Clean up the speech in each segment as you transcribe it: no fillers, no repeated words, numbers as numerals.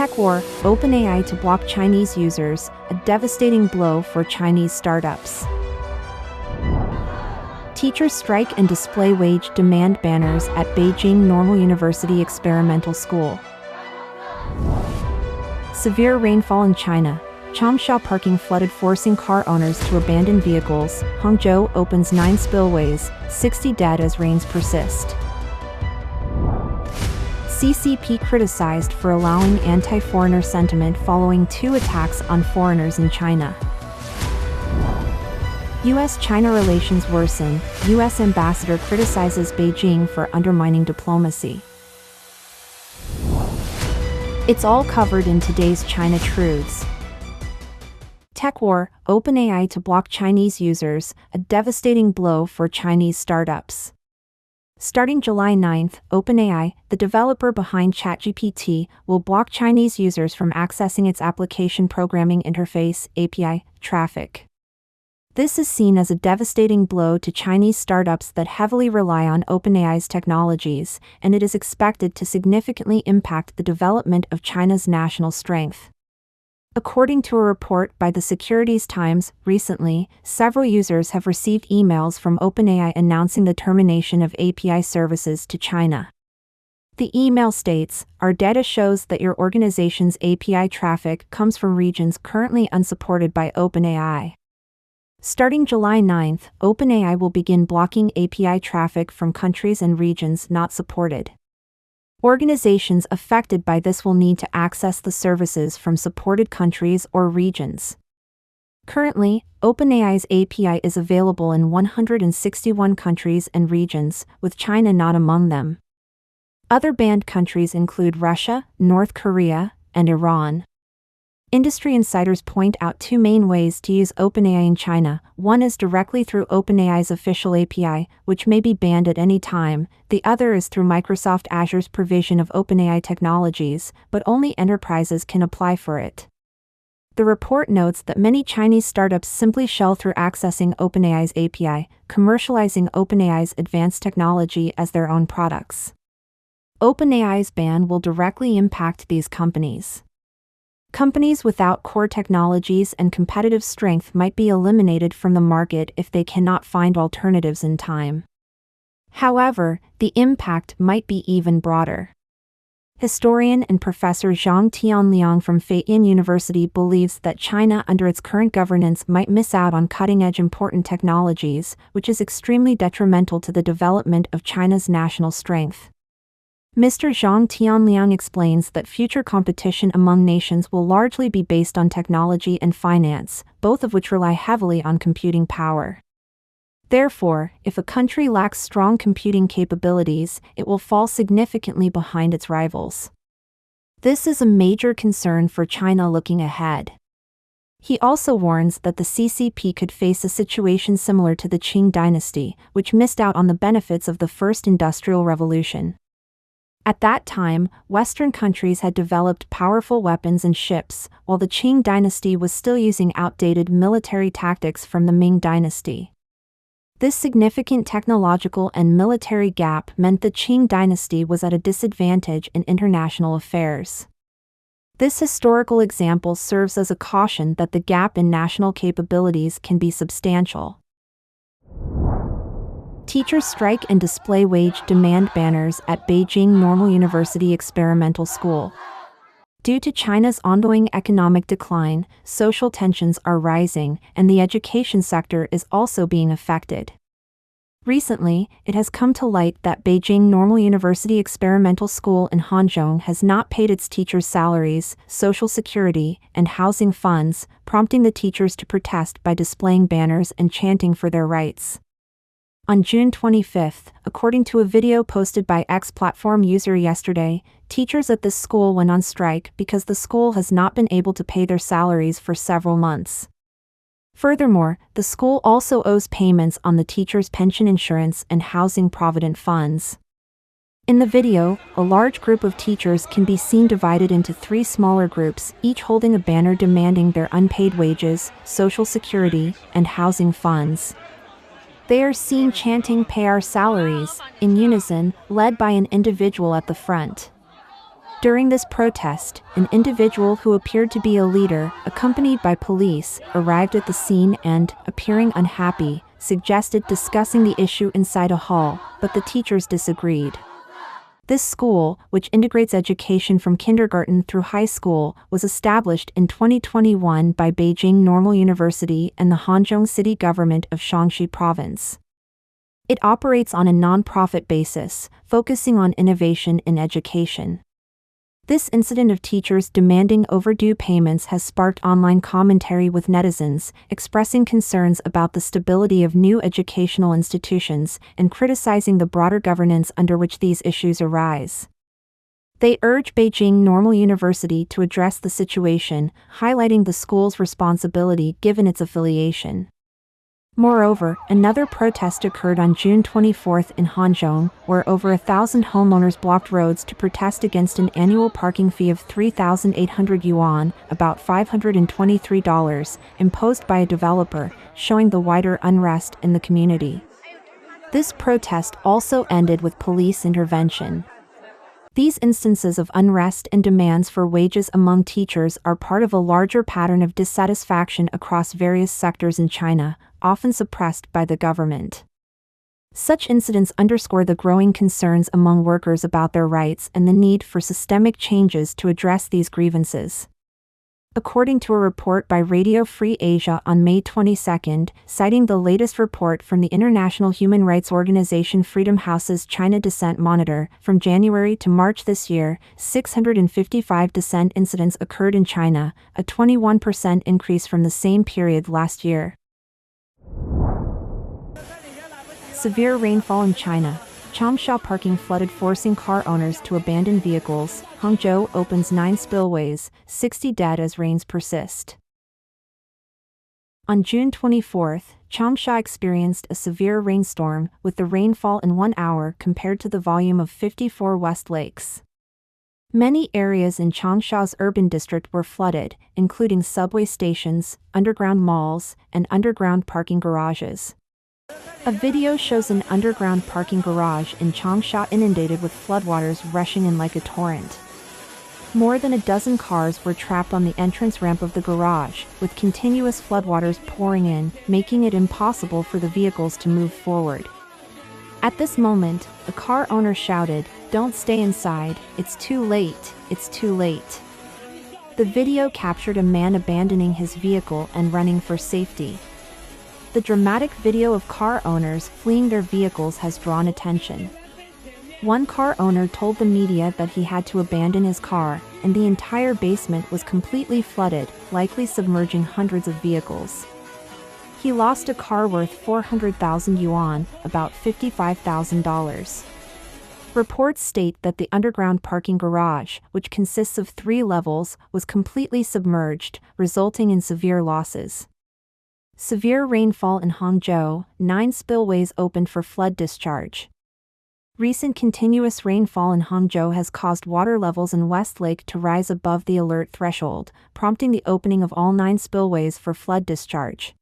Techwar, OpenAI to block Chinese users, a devastating blow for Chinese startups. Teachers strike and display wage demand banners at Beijing Normal University Experimental School. Severe rainfall in China. Changsha parking flooded, forcing car owners to abandon vehicles. Hangzhou opens 9 spillways, 60 dead as rains persist. CCP criticized for allowing anti-foreigner sentiment following 2 attacks on foreigners in China. U.S.-China relations worsen. U.S. ambassador criticizes Beijing for undermining diplomacy. It's all covered in today's China Truths. Techwar, OpenAI to block Chinese users, a devastating blow for Chinese startups. Starting July 9th, OpenAI, the developer behind ChatGPT, will block Chinese users from accessing its application programming interface (API) traffic. This is seen as a devastating blow to Chinese startups that heavily rely on OpenAI's technologies, and it is expected to significantly impact the development of China's national strength. According to a report by the Securities Times, recently, several users have received emails from OpenAI announcing the termination of API services to China. The email states, "Our data shows that your organization's API traffic comes from regions currently unsupported by OpenAI." Starting July 9th, OpenAI will begin blocking API traffic from countries and regions not supported. Organizations affected by this will need to access the services from supported countries or regions. Currently, OpenAI's API is available in 161 countries and regions, with China not among them. Other banned countries include Russia, North Korea, and Iran. Industry insiders point out 2 main ways to use OpenAI in China. One is directly through OpenAI's official API, which may be banned at any time. The other is through Microsoft Azure's provision of OpenAI technologies, but only enterprises can apply for it. The report notes that many Chinese startups simply shell through accessing OpenAI's API, commercializing OpenAI's advanced technology as their own products. OpenAI's ban will directly impact these companies. Companies without core technologies and competitive strength might be eliminated from the market if they cannot find alternatives in time. However, the impact might be even broader. Historian and Professor Zhang Tianliang from Feiyuan University believes that China under its current governance might miss out on cutting-edge important technologies, which is extremely detrimental to the development of China's national strength. Mr. Zhang Tianliang explains that future competition among nations will largely be based on technology and finance, both of which rely heavily on computing power. Therefore, if a country lacks strong computing capabilities, it will fall significantly behind its rivals. This is a major concern for China looking ahead. He also warns that the CCP could face a situation similar to the Qing dynasty, which missed out on the benefits of the First Industrial Revolution. At that time, Western countries had developed powerful weapons and ships, while the Qing dynasty was still using outdated military tactics from the Ming dynasty. This significant technological and military gap meant the Qing dynasty was at a disadvantage in international affairs. This historical example serves as a caution that the gap in national capabilities can be substantial. Teachers strike and display wage demand banners at Beijing Normal University Experimental School. Due to China's ongoing economic decline, social tensions are rising, and the education sector is also being affected. Recently, it has come to light that Beijing Normal University Experimental School in Hangzhou has not paid its teachers' salaries, social security, and housing funds, prompting the teachers to protest by displaying banners and chanting for their rights. On June 25, according to a video posted by X platform user yesterday, teachers at this school went on strike because the school has not been able to pay their salaries for several months. Furthermore, the school also owes payments on the teachers' pension insurance and housing provident funds. In the video, a large group of teachers can be seen divided into 3 smaller groups, each holding a banner demanding their unpaid wages, social security, and housing funds. They are seen chanting "Pay our salaries," in unison, led by an individual at the front. During this protest, an individual who appeared to be a leader, accompanied by police, arrived at the scene and, appearing unhappy, suggested discussing the issue inside a hall, but the teachers disagreed. This school, which integrates education from kindergarten through high school, was established in 2021 by Beijing Normal University and the Hangzhou city government of Changsha province. It operates on a non-profit basis, focusing on innovation in education. This incident of teachers demanding overdue payments has sparked online commentary with netizens, expressing concerns about the stability of new educational institutions and criticizing the broader governance under which these issues arise. They urge Beijing Normal University to address the situation, highlighting the school's responsibility given its affiliation. Moreover, another protest occurred on June 24 in Hangzhou, where over 1,000 homeowners blocked roads to protest against an annual parking fee of 3,800 yuan, about $523, imposed by a developer, showing the wider unrest in the community. This protest also ended with police intervention. These instances of unrest and demands for wages among teachers are part of a larger pattern of dissatisfaction across various sectors in China, often suppressed by the government. Such incidents underscore the growing concerns among workers about their rights and the need for systemic changes to address these grievances. According to a report by Radio Free Asia on May 22, citing the latest report from the international human rights organization Freedom House's China Dissent Monitor, from January to March this year, 655 dissent incidents occurred in China, a 21% increase from the same period last year. Severe rainfall in China. Changsha parking flooded, forcing car owners to abandon vehicles. Hangzhou opens 9 spillways, 60 dead as rains persist. On June 24, Changsha experienced a severe rainstorm, with the rainfall in 1 hour compared to the volume of 54 West Lakes. Many areas in Changsha's urban district were flooded, including subway stations, underground malls, and underground parking garages. A video shows an underground parking garage in Changsha inundated with floodwaters rushing in like a torrent. More than a dozen cars were trapped on the entrance ramp of the garage, with continuous floodwaters pouring in, making it impossible for the vehicles to move forward. At this moment, a car owner shouted, "Don't stay inside, it's too late, it's too late." The video captured a man abandoning his vehicle and running for safety. The dramatic video of car owners fleeing their vehicles has drawn attention. One car owner told the media that he had to abandon his car, and the entire basement was completely flooded, likely submerging hundreds of vehicles. He lost a car worth 400,000 yuan, about $55,000. Reports state that the underground parking garage, which consists of 3 levels, was completely submerged, resulting in severe losses. Severe rainfall in Hangzhou, 9 spillways opened for flood discharge. Recent continuous rainfall in Hangzhou has caused water levels in West Lake to rise above the alert threshold, prompting the opening of all 9 spillways for flood discharge.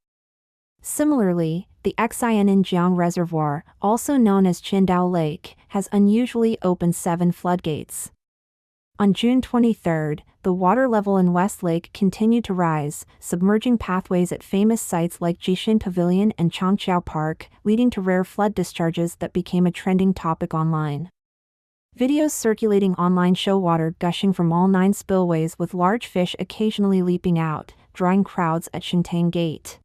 Similarly, the Xianjiang Reservoir, also known as Qingdao Lake, has unusually opened 7 floodgates. On June 23, the water level in West Lake continued to rise, submerging pathways at famous sites like Jishin Pavilion and Changsha Park, leading to rare flood discharges that became a trending topic online. Videos circulating online show water gushing from all 9 spillways, with large fish occasionally leaping out, drawing crowds at Shintang Gate.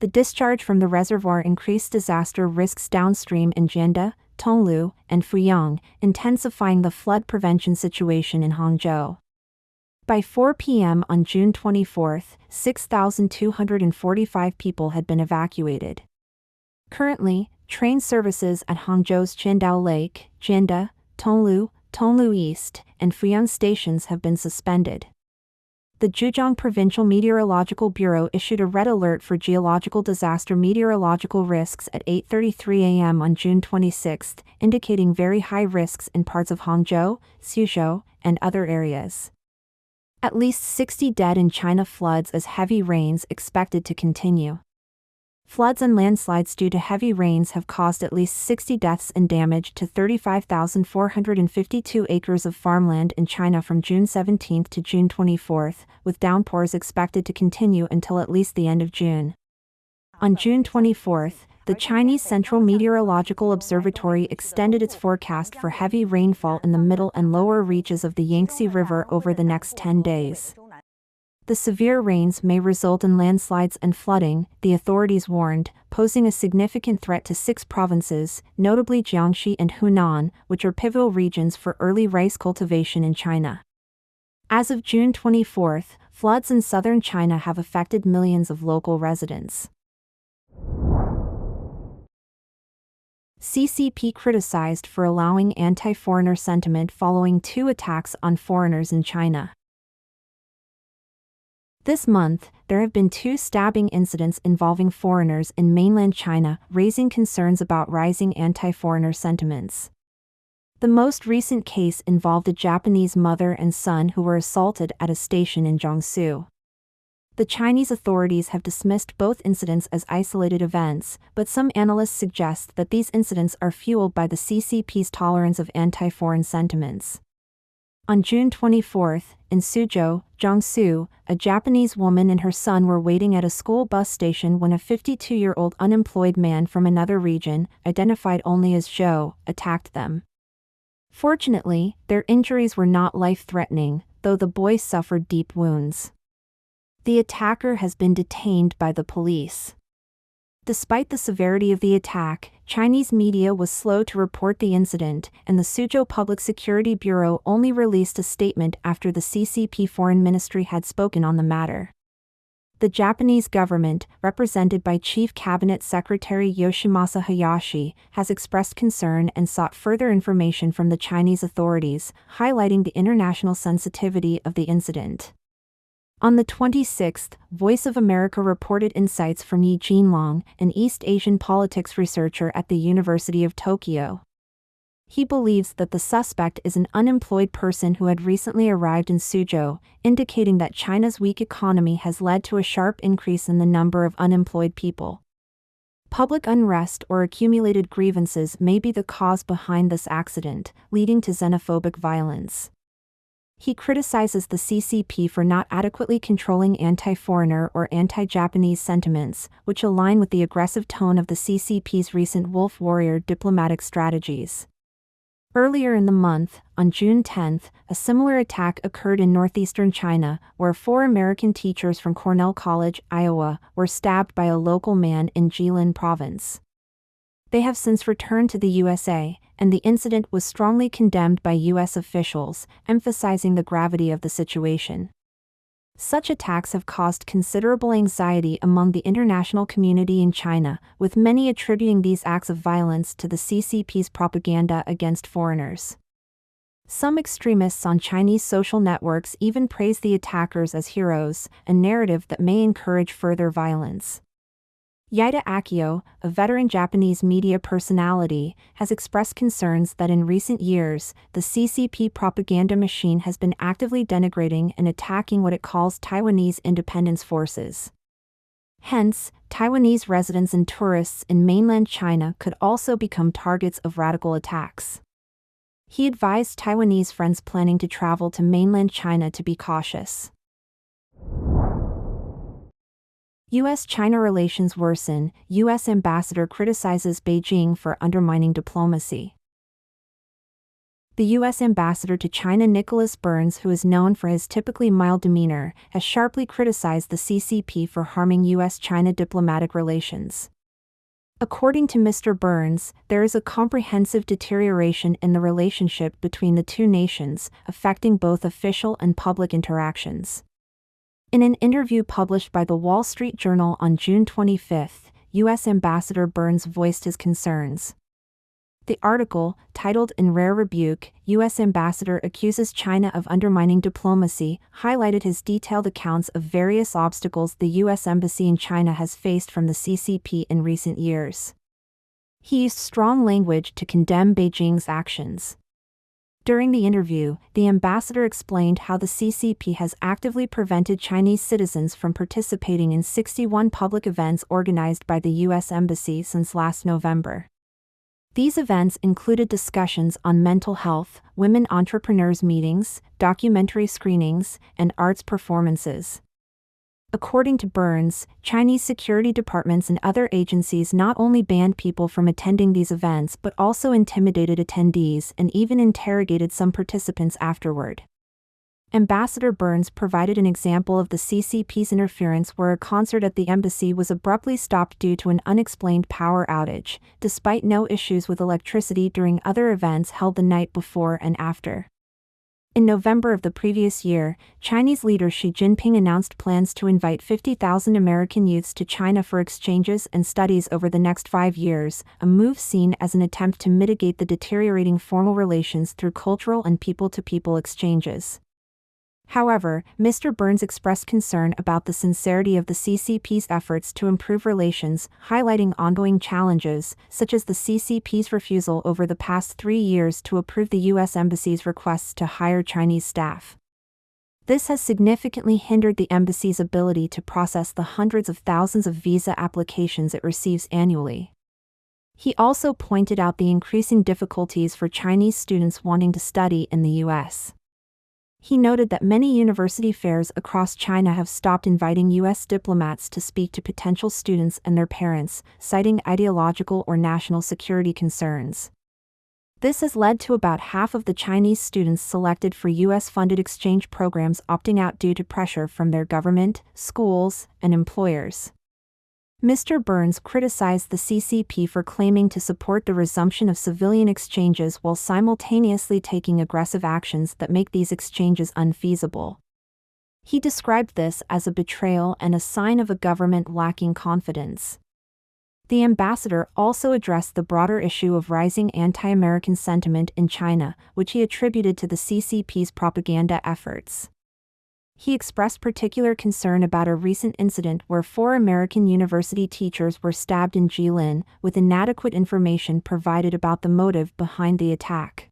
The discharge from the reservoir increased disaster risks downstream in Jianda, Tonglu, and Fuyang, intensifying the flood prevention situation in Hangzhou. By 4 p.m. on June 24, 6,245 people had been evacuated. Currently, train services at Hangzhou's Qingdao Lake, Jianda, Tonglu, Tonglu East, and Fuyang stations have been suspended. The Zhejiang Provincial Meteorological Bureau issued a red alert for geological disaster meteorological risks at 8:33 a.m. on June 26, indicating very high risks in parts of Hangzhou, Suzhou, and other areas. At least 60 dead in China, floods as heavy rains expected to continue. Floods and landslides due to heavy rains have caused at least 60 deaths and damage to 35,452 acres of farmland in China from June 17 to June 24, with downpours expected to continue until at least the end of June. On June 24, the Chinese Central Meteorological Observatory extended its forecast for heavy rainfall in the middle and lower reaches of the Yangtze River over the next 10 days. The severe rains may result in landslides and flooding, the authorities warned, posing a significant threat to 6 provinces, notably Jiangxi and Hunan, which are pivotal regions for early rice cultivation in China. As of June 24, floods in southern China have affected millions of local residents. CCP criticized for allowing anti-foreigner sentiment following 2 attacks on foreigners in China. This month, there have been 2 stabbing incidents involving foreigners in mainland China, raising concerns about rising anti-foreigner sentiments. The most recent case involved a Japanese mother and son who were assaulted at a station in Jiangsu. The Chinese authorities have dismissed both incidents as isolated events, but some analysts suggest that these incidents are fueled by the CCP's tolerance of anti-foreign sentiments. On June 24, in Suzhou, Jiangsu, a Japanese woman and her son were waiting at a school bus station when a 52-year-old unemployed man from another region, identified only as Zhou, attacked them. Fortunately, their injuries were not life-threatening, though the boy suffered deep wounds. The attacker has been detained by the police. Despite the severity of the attack, Chinese media was slow to report the incident, and the Suzhou Public Security Bureau only released a statement after the CCP Foreign Ministry had spoken on the matter. The Japanese government, represented by Chief Cabinet Secretary Yoshimasa Hayashi, has expressed concern and sought further information from the Chinese authorities, highlighting the international sensitivity of the incident. On the 26th, Voice of America reported insights from Yi Jinlong, an East Asian politics researcher at the University of Tokyo. He believes that the suspect is an unemployed person who had recently arrived in Suzhou, indicating that China's weak economy has led to a sharp increase in the number of unemployed people. Public unrest or accumulated grievances may be the cause behind this accident, leading to xenophobic violence. He criticizes the CCP for not adequately controlling anti-foreigner or anti-Japanese sentiments, which align with the aggressive tone of the CCP's recent wolf warrior diplomatic strategies. Earlier in the month, on June 10, a similar attack occurred in northeastern China, where 4 American teachers from Cornell College, Iowa, were stabbed by a local man in Jilin Province. They have since returned to the USA, and the incident was strongly condemned by U.S. officials, emphasizing the gravity of the situation. Such attacks have caused considerable anxiety among the international community in China, with many attributing these acts of violence to the CCP's propaganda against foreigners. Some extremists on Chinese social networks even praise the attackers as heroes, a narrative that may encourage further violence. Yaida Akio, a veteran Japanese media personality, has expressed concerns that in recent years, the CCP propaganda machine has been actively denigrating and attacking what it calls Taiwanese independence forces. Hence, Taiwanese residents and tourists in mainland China could also become targets of radical attacks. He advised Taiwanese friends planning to travel to mainland China to be cautious. U.S.-China relations worsen, U.S. ambassador criticizes Beijing for undermining diplomacy. The U.S. ambassador to China Nicholas Burns, who is known for his typically mild demeanor, has sharply criticized the CCP for harming U.S.-China diplomatic relations. According to Mr. Burns, there is a comprehensive deterioration in the relationship between the two nations, affecting both official and public interactions. In an interview published by The Wall Street Journal on June 25, U.S. Ambassador Burns voiced his concerns. The article, titled "In Rare Rebuke, U.S. Ambassador Accuses China of Undermining Diplomacy," highlighted his detailed accounts of various obstacles the U.S. Embassy in China has faced from the CCP in recent years. He used strong language to condemn Beijing's actions. During the interview, the ambassador explained how the CCP has actively prevented Chinese citizens from participating in 61 public events organized by the U.S. Embassy since last November. These events included discussions on mental health, women entrepreneurs meetings, documentary screenings, and arts performances. According to Burns, Chinese security departments and other agencies not only banned people from attending these events but also intimidated attendees and even interrogated some participants afterward. Ambassador Burns provided an example of the CCP's interference where a concert at the embassy was abruptly stopped due to an unexplained power outage, despite no issues with electricity during other events held the night before and after. In November of the previous year, Chinese leader Xi Jinping announced plans to invite 50,000 American youths to China for exchanges and studies over the next 5 years, a move seen as an attempt to mitigate the deteriorating formal relations through cultural and people-to-people exchanges. However, Mr. Burns expressed concern about the sincerity of the CCP's efforts to improve relations, highlighting ongoing challenges, such as the CCP's refusal over the past 3 years to approve the U.S. Embassy's requests to hire Chinese staff. This has significantly hindered the embassy's ability to process the hundreds of thousands of visa applications it receives annually. He also pointed out the increasing difficulties for Chinese students wanting to study in the U.S. He noted that many university fairs across China have stopped inviting U.S. diplomats to speak to potential students and their parents, citing ideological or national security concerns. This has led to about half of the Chinese students selected for U.S.-funded exchange programs opting out due to pressure from their government, schools, and employers. Mr. Burns criticized the CCP for claiming to support the resumption of civilian exchanges while simultaneously taking aggressive actions that make these exchanges unfeasible. He described this as a betrayal and a sign of a government lacking confidence. The ambassador also addressed the broader issue of rising anti-American sentiment in China, which he attributed to the CCP's propaganda efforts. He expressed particular concern about a recent incident where 4 American university teachers were stabbed in Jilin, with inadequate information provided about the motive behind the attack.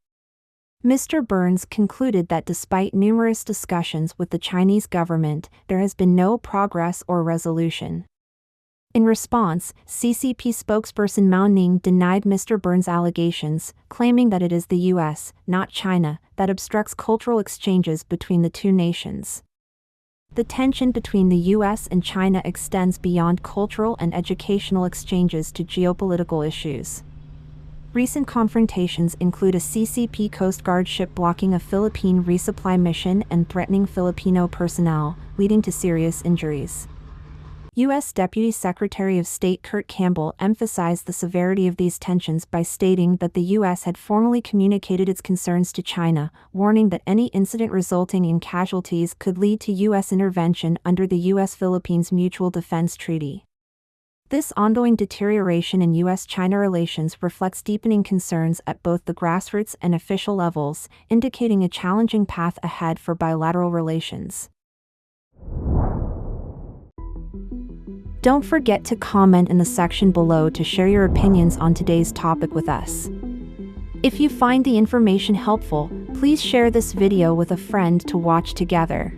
Mr. Burns concluded that despite numerous discussions with the Chinese government, there has been no progress or resolution. In response, CCP spokesperson Mao Ning denied Mr. Burns' allegations, claiming that it is the U.S., not China, that obstructs cultural exchanges between the two nations. The tension between the U.S. and China extends beyond cultural and educational exchanges to geopolitical issues. Recent confrontations include a CCP Coast Guard ship blocking a Philippine resupply mission and threatening Filipino personnel, leading to serious injuries. U.S. Deputy Secretary of State Kurt Campbell emphasized the severity of these tensions by stating that the U.S. had formally communicated its concerns to China, warning that any incident resulting in casualties could lead to U.S. intervention under the U.S.-Philippines Mutual Defense Treaty. This ongoing deterioration in U.S.-China relations reflects deepening concerns at both the grassroots and official levels, indicating a challenging path ahead for bilateral relations. Don't forget to comment in the section below to share your opinions on today's topic with us. If you find the information helpful, please share this video with a friend to watch together.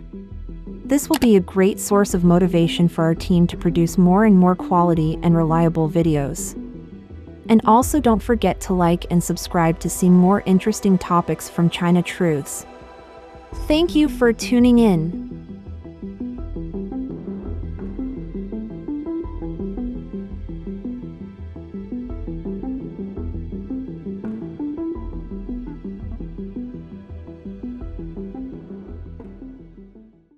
This will be a great source of motivation for our team to produce more and more quality and reliable videos. And also don't forget to like and subscribe to see more interesting topics from China Truths. Thank you for tuning in.